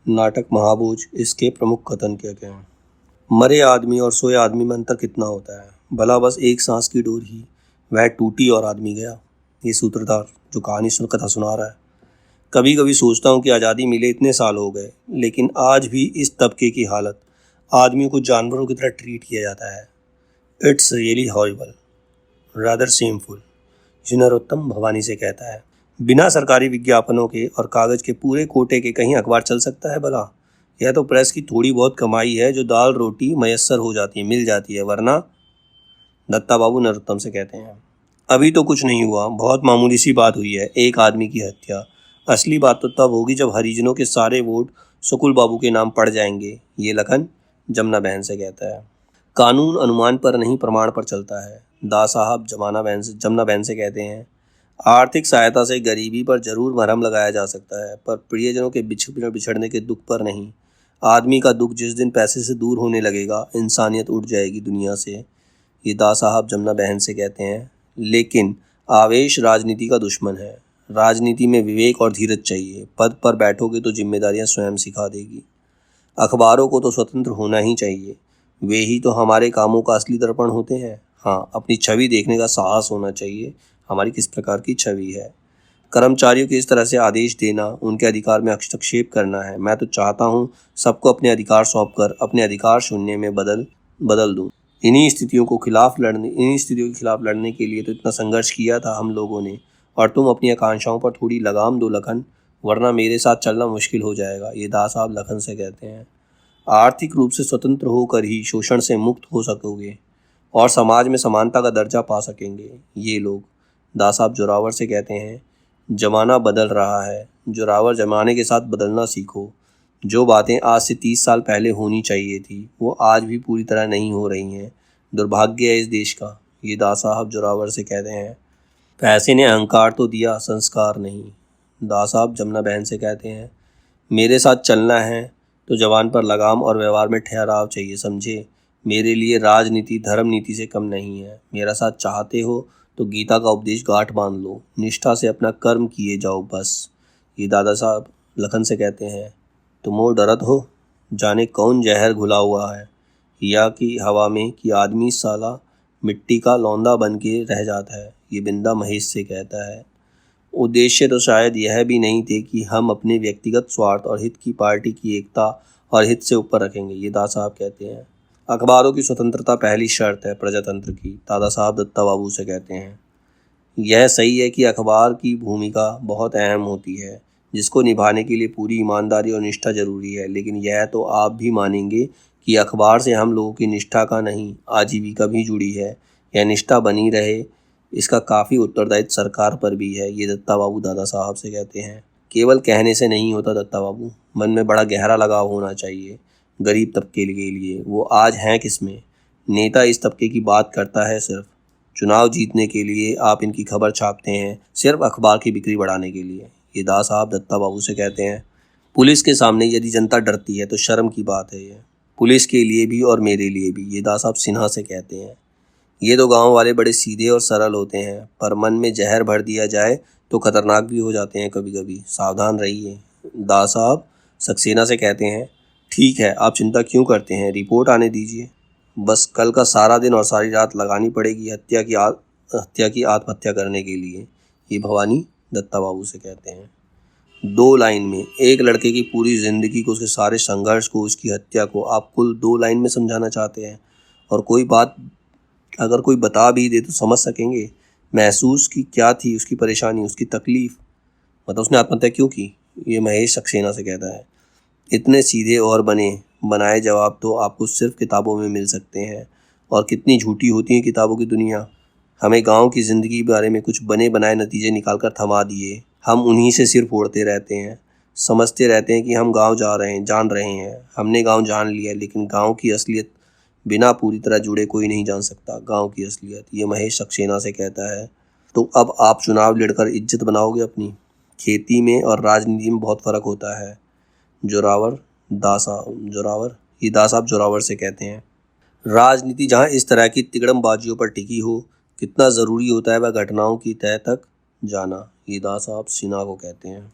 नाटक महाबोझ, इसके प्रमुख कथन क्या हैं? मरे आदमी और सोए आदमी में अंतर कितना होता है? भला बस एक सांस की डोर ही, वह टूटी और आदमी गया। ये सूत्रधार जो कहानी कथा सुना रहा है। कभी कभी सोचता हूँ कि आज़ादी मिले इतने साल हो गए, लेकिन आज भी इस तबके की हालत, आदमियों को जानवरों की तरह ट्रीट किया जाता है। It's really horrible, rather shameful, Narottam Bhavani से कहता है। बिना सरकारी विज्ञापनों के और कागज के पूरे कोटे के कहीं अखबार चल सकता है भला? यह तो प्रेस की थोड़ी बहुत कमाई है जो दाल रोटी मयस्सर हो जाती है, मिल जाती है, वरना। दत्ता बाबू नरोत्तम से कहते हैं, अभी तो कुछ नहीं हुआ, बहुत मामूली सी बात हुई है, एक आदमी की हत्या। असली बात तो तब होगी जब हरिजनों के सारे वोट सुकुल बाबू के नाम पड़ जाएंगे। ये लखन जमुना बहन से कहता है। कानून अनुमान पर नहीं प्रमाण पर चलता है, दा साहब जमुना बहन से कहते हैं। आर्थिक सहायता से गरीबी पर जरूर मरहम लगाया जा सकता है, पर प्रियजनों के बिछड़ने के दुख पर नहीं। आदमी का दुख जिस दिन पैसे से दूर होने लगेगा, इंसानियत उठ जाएगी दुनिया से। ये दा साहब जमुना बहन से कहते हैं। लेकिन आवेश राजनीति का दुश्मन है। राजनीति में विवेक और धीरज चाहिए। पद पर बैठोगे तो जिम्मेदारियां स्वयं सिखा देगी। अखबारों को तो स्वतंत्र होना ही चाहिए, वे ही तो हमारे कामों का असली दर्पण होते हैं। हाँ, अपनी छवि देखने का साहस होना चाहिए, हमारी किस प्रकार की छवि है। कर्मचारियों को इस तरह से आदेश देना, उनके अधिकार में हस्तक्षेप करना है। मैं तो चाहता हूँ सबको अपने अधिकार सौंपकर अपने अधिकार शून्य में बदल दूँ। इन्हीं स्थितियों के खिलाफ लड़ने के लिए तो इतना संघर्ष किया था हम लोगों ने, और तुम अपनी आकांक्षाओं पर थोड़ी लगाम दो लखन, वरना मेरे साथ चलना मुश्किल हो जाएगा। ये दास साहब लखन से कहते हैं। आर्थिक रूप से स्वतंत्र होकर ही शोषण से मुक्त हो सकोगे और समाज में समानता का दर्जा पा सकेंगे ये लोग। दास साहब जोरावर से कहते हैं, जमाना बदल रहा है, जोरावर जमाने के साथ बदलना सीखो। जो बातें आज से 30 साल पहले होनी चाहिए थी, वो आज भी पूरी तरह नहीं हो रही हैं। दुर्भाग्य है इस देश का। ये दास साहब जोरावर से कहते हैं। पैसे ने अहंकार तो दिया, संस्कार नहीं। दास साहब जमुना बहन से कहते हैं, मेरे साथ चलना है तो जवान पर लगाम और व्यवहार में ठहराव चाहिए, समझे। मेरे लिए राजनीति धर्म नीति से कम नहीं है। मेरा साथ चाहते हो तो गीता का उपदेश गांठ बांध लो, निष्ठा से अपना कर्म किए जाओ बस। ये दादा साहब लखन से कहते हैं, तुम वो डरत हो, जाने कौन जहर घुला हुआ है या कि हवा में कि आदमी साला मिट्टी का लौंदा बन के रह जाता है। ये बिंदा महेश से कहता है। उद्देश्य तो शायद यह भी नहीं थे कि हम अपने व्यक्तिगत स्वार्थ और हित की पार्टी की एकता और हित से ऊपर रखेंगे। ये दादा साहब कहते हैं। अखबारों की स्वतंत्रता पहली शर्त है प्रजातंत्र की, दादा साहब दत्ता बाबू से कहते हैं। यह सही है कि अखबार की भूमिका बहुत अहम होती है, जिसको निभाने के लिए पूरी ईमानदारी और निष्ठा जरूरी है। लेकिन यह तो आप भी मानेंगे कि अखबार से हम लोगों की निष्ठा का नहीं, आजीविका भी जुड़ी है। यह निष्ठा बनी रहे, इसका काफ़ी उत्तरदायित्व सरकार पर भी है। ये दत्ता बाबू दादा साहब से कहते हैं। केवल कहने से नहीं होता दत्ता बाबू, मन में बड़ा गहरा लगाव होना चाहिए गरीब तबके के लिए। वो आज हैं किसमें? नेता इस तबके की बात करता है सिर्फ चुनाव जीतने के लिए। आप इनकी खबर छापते हैं सिर्फ अखबार की बिक्री बढ़ाने के लिए। ये दादा साहब दत्ता बाबू से कहते हैं। पुलिस के सामने यदि जनता डरती है तो शर्म की बात है, ये पुलिस के लिए भी और मेरे लिए भी। ये दादा साहब सिन्हा से कहते हैं। ये तो गांव वाले बड़े सीधे और सरल होते हैं, पर मन में जहर भर दिया जाए तो खतरनाक भी हो जाते हैं कभी कभी, सावधान रहिए। दादा साहब सक्सेना से कहते हैं, ठीक है, आप चिंता क्यों करते हैं, रिपोर्ट आने दीजिए। बस कल का सारा दिन और सारी रात लगानी पड़ेगी हत्या की आत्महत्या करने के लिए। ये भवानी दत्ता बाबू से कहते हैं। 2 लाइन में एक लड़के की पूरी जिंदगी को, उसके सारे संघर्ष को, उसकी हत्या को आप कुल 2 लाइन में समझाना चाहते हैं। और कोई बात अगर कोई बता भी दे तो समझ सकेंगे महसूस की क्या थी, उसकी परेशानी, उसकी तकलीफ, मतलब उसने आत्महत्या क्यों की। ये महेश सक्सेना से कहता है। इतने सीधे और बनाए जवाब तो आपको सिर्फ किताबों में मिल सकते हैं, और कितनी झूठी होती है किताबों की दुनिया। हमें गांव की ज़िंदगी के बारे में कुछ बने बनाए नतीजे निकालकर थमा दिए, हम उन्हीं से सिर फोड़ते रहते हैं, समझते रहते हैं कि हम गांव जान रहे हैं। हमने गांव जान लिया, लेकिन गांव की असलियत बिना पूरी तरह जुड़े कोई नहीं जान सकता गांव की असलियत। ये महेश सक्सेना से कहता है। तो अब आप चुनाव लड़कर इज्जत बनाओगे अपनी। खेती में और राजनीति में बहुत फ़र्क होता है। जोरावर ये दास साहब जोरावर से कहते हैं। राजनीति जहाँ इस तरह की तिकड़मबाजियों पर टिकी हो, कितना ज़रूरी होता है वह घटनाओं की तह तक जाना। ये दास साहब सिन्हा को कहते हैं।